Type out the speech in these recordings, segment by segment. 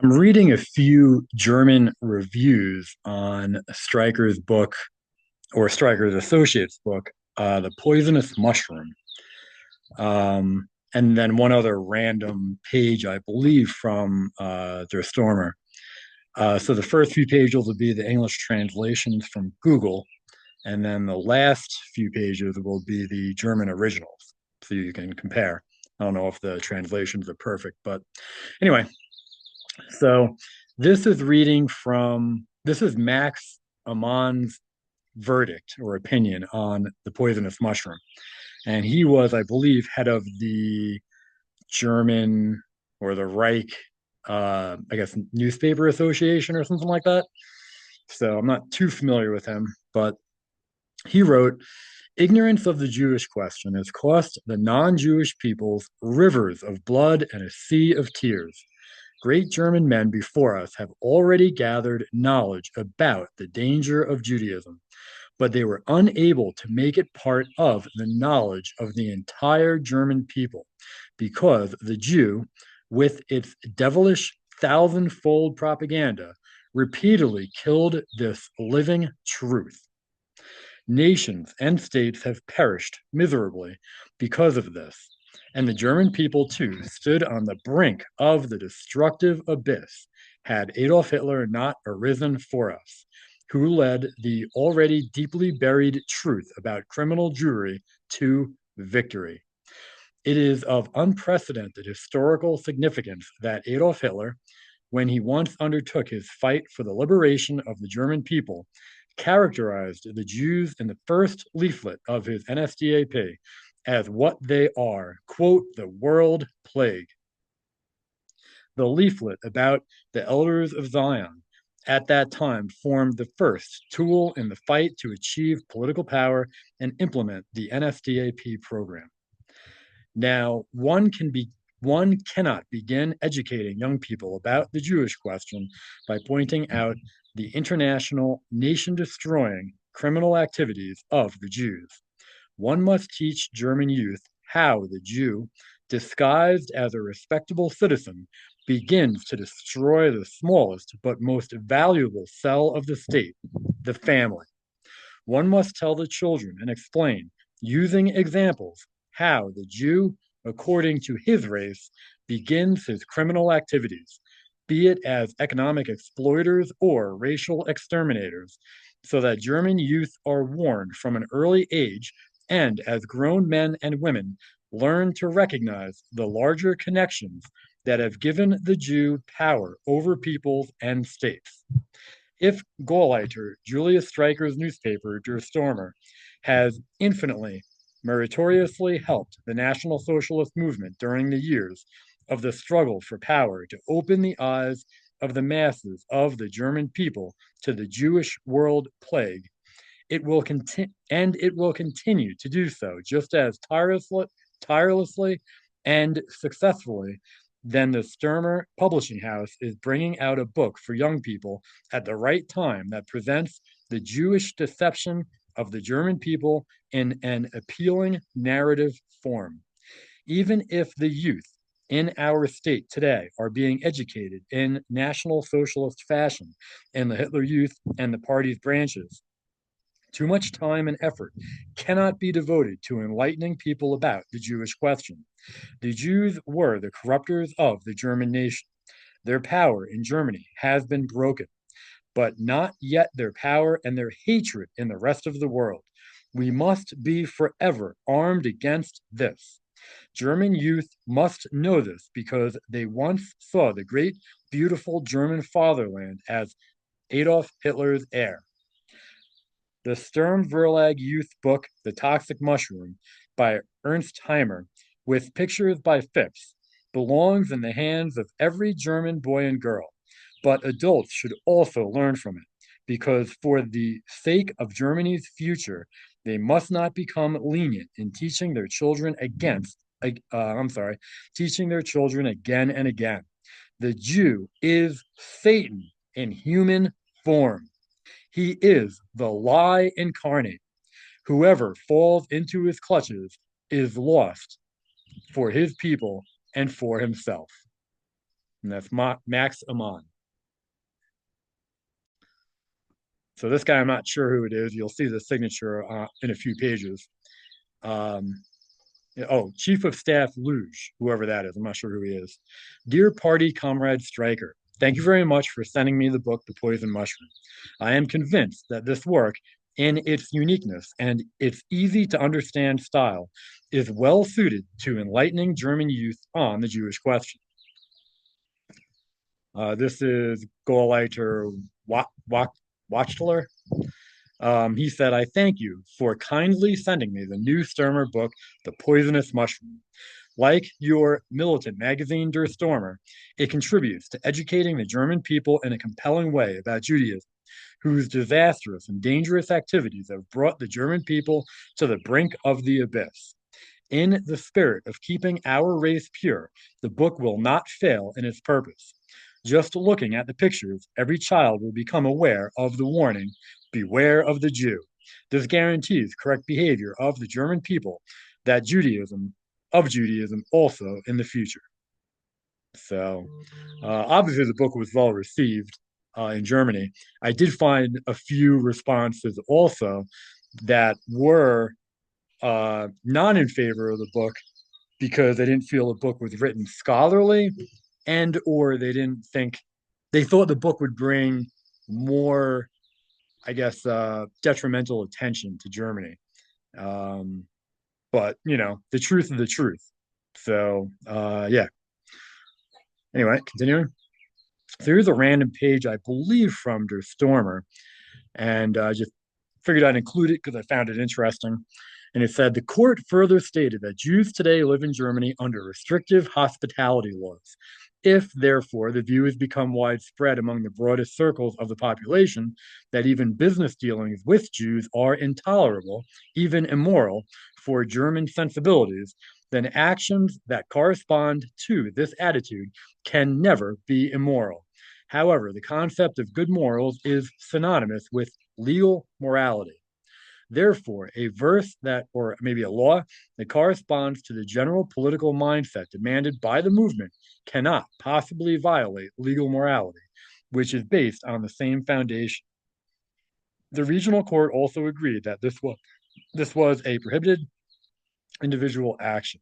I'm reading a few German reviews on Stryker's book or Stryker's associate's book, The Poisonous Mushroom. And then one other random page, I believe, from Der Stormer. So the first few pages will be the English translations from Google, and then the last few pages will be the German originals, so you can compare. I don't know if the translations are perfect, but anyway, so this is Max Amann's verdict or opinion on the poisonous mushroom. And he was, I believe, head of the German or the Reich, I guess, newspaper association or something like that. So I'm not too familiar with him, but he wrote, ignorance of the Jewish question has cost the non Jewish peoples rivers of blood and a sea of tears. Great German men before us have already gathered knowledge about the danger of Judaism, but they were unable to make it part of the knowledge of the entire German people because the Jew, with its devilish thousandfold propaganda, repeatedly killed this living truth. Nations and states have perished miserably because of this, and the German people too stood on the brink of the destructive abyss had Adolf Hitler not arisen for us, who led the already deeply buried truth about criminal Jewry to victory. It is of unprecedented historical significance that Adolf Hitler, when he once undertook his fight for the liberation of the German people, characterized the Jews in the first leaflet of his NSDAP as what they are, quote, the world plague. The leaflet about the elders of Zion at that time formed the first tool in the fight to achieve political power and implement the NSDAP program. Now, one cannot begin educating young people about the Jewish question by pointing out the international nation destroying criminal activities of the Jews. One must teach German youth how the Jew, disguised as a respectable citizen, begins to destroy the smallest but most valuable cell of the state, the family. One must tell the children and explain, using examples, how the Jew, according to his race, begins his criminal activities, be it as economic exploiters or racial exterminators, so that German youth are warned from an early age and, as grown men and women, learn to recognize the larger connections that have given the Jew power over peoples and states. If Gauleiter, Julius Streicher's newspaper, Der Stormer, has infinitely, meritoriously helped the National Socialist movement during the years of the struggle for power to open the eyes of the masses of the German people to the Jewish world plague, it will continue to do so just as tirelessly and successfully. Then the Sturmer Publishing House is bringing out a book for young people at the right time that presents the Jewish deception of the German people in an appealing narrative form. Even if the youth in our state today are being educated in National Socialist fashion in the Hitler Youth and the party's branches, too much time and effort cannot be devoted to enlightening people about the Jewish question. The Jews were the corruptors of the German nation. Their power in Germany has been broken, but not yet their power and their hatred in the rest of the world. We must be forever armed against this. German youth must know this because they once saw the great, beautiful German fatherland as Adolf Hitler's heir. The Sturm Verlag youth book, The Toxic Mushroom, by Ernst Heimer, with pictures by Phipps, belongs in the hands of every German boy and girl. But adults should also learn from it, because for the sake of Germany's future, they must not become lenient in teaching their children teaching their children again and again. The Jew is Satan in human form. He is the lie incarnate. Whoever falls into his clutches is lost for his people and for himself. and that's Max Amann. So this guy, I'm not sure who it is. You'll see the signature in a few pages. Um, oh, Chief of Staff Luge, whoever that is. I'm not sure who he is. Dear Party Comrade Stryker, thank you very much for sending me the book, The Poison Mushroom. I am convinced that this work, in its uniqueness and its easy to understand style, is well suited to enlightening German youth on the Jewish question. This is Gauleiter Wachtler. He said, I thank you for kindly sending me the new Sturmer book, The Poisonous Mushroom. Like your militant magazine, Der Stormer, it contributes to educating the German people in a compelling way about Judaism, whose disastrous and dangerous activities have brought the German people to the brink of the abyss. In the spirit of keeping our race pure, the book will not fail in its purpose. Just looking at the pictures, every child will become aware of the warning, beware of the Jew. This guarantees correct behavior of the German people that Judaism also in the future. So obviously the book was well received in Germany. I did find a few responses also that were not in favor of the book because they didn't feel the book was written scholarly and or they thought the book would bring more, I guess, detrimental attention to Germany. Um, but the truth is the truth. So yeah. Anyway, continuing. So here's a random page, I believe, from Der Stormer, and just figured I'd include it because I found it interesting. And it said the court further stated that Jews today live in Germany under restrictive hospitality laws. If, therefore, the view has become widespread among the broadest circles of the population that even business dealings with Jews are intolerable, even immoral, for German sensibilities, then actions that correspond to this attitude can never be immoral. However, the concept of good morals is synonymous with legal morality. Therefore, a verse that, or maybe a law that corresponds to the general political mindset demanded by the movement cannot possibly violate legal morality, which is based on the same foundation. The regional court also agreed that this was a prohibited individual action.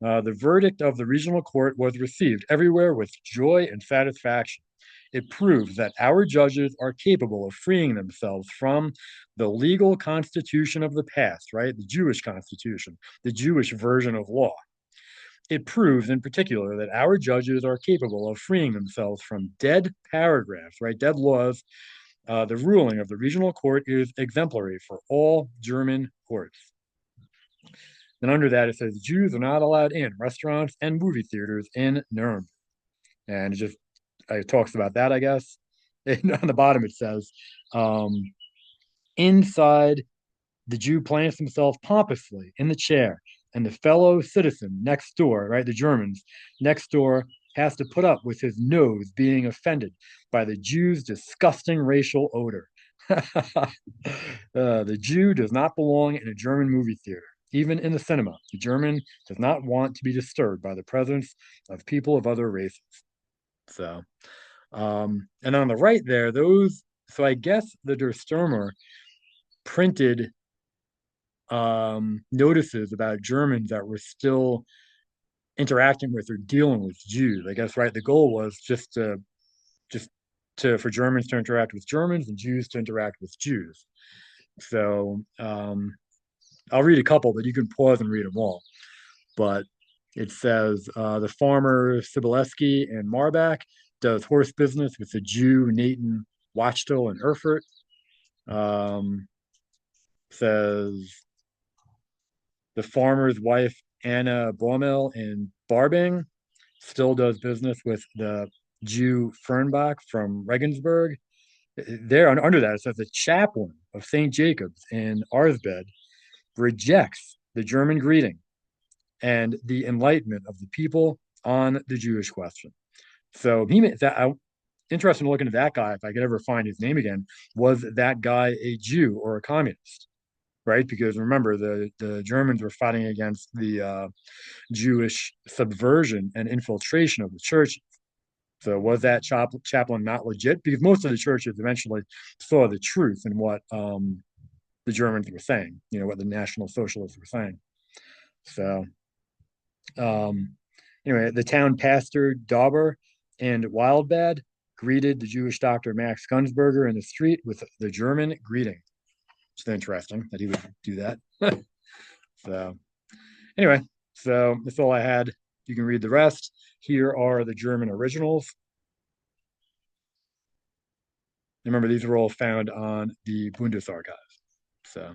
The verdict of the regional court was received everywhere with joy and satisfaction. It proves that our judges are capable of freeing themselves from the legal constitution of the past, right? The Jewish constitution, the Jewish version of law. It proves in particular that our judges are capable of freeing themselves from dead paragraphs, right? Dead laws. The ruling of the regional court is exemplary for all German courts. Then under that, it says Jews are not allowed in restaurants and movie theaters in Nuremberg. And it talks about that, I guess. And on the bottom, it says, um, inside, the Jew plants himself pompously in the chair, and the fellow citizen next door, right, the Germans next door, has to put up with his nose being offended by the Jew's disgusting racial odor. The Jew does not belong in a German movie theater. Even in the cinema, the German does not want to be disturbed by the presence of people of other races. So, and on the right there, so I guess the Der Stürmer printed notices about Germans that were still interacting with or dealing with Jews. I guess, right? The goal was just for Germans to interact with Germans and Jews to interact with Jews. So I'll read a couple, but you can pause and read them all. But it says the farmer Sibileski in Marbach does horse business with the Jew Nathan Wachtel in Erfurt. Says the farmer's wife Anna Baumel in Barbing still does business with the Jew Fernbach from Regensburg. There under that it says the chaplain of St. Jacob's in Arsbed rejects the German greeting and the enlightenment of the people on the Jewish question. So he made that. Interested in looking at that guy. If I could ever find his name again, was that guy a Jew or a communist? Right, because remember the Germans were fighting against the Jewish subversion and infiltration of the church. So was that chaplain not legit? Because most of the churches eventually saw the truth in what the Germans were saying, what the National Socialists were saying. So um, anyway, the town pastor Dauber and Wildbad greeted the Jewish doctor Max Gunsberger in the street with the German greeting. It's interesting that he would do that. So anyway, so that's all I had. You can read the rest. Here are the German originals. Remember, these were all found on the Bundesarchiv. So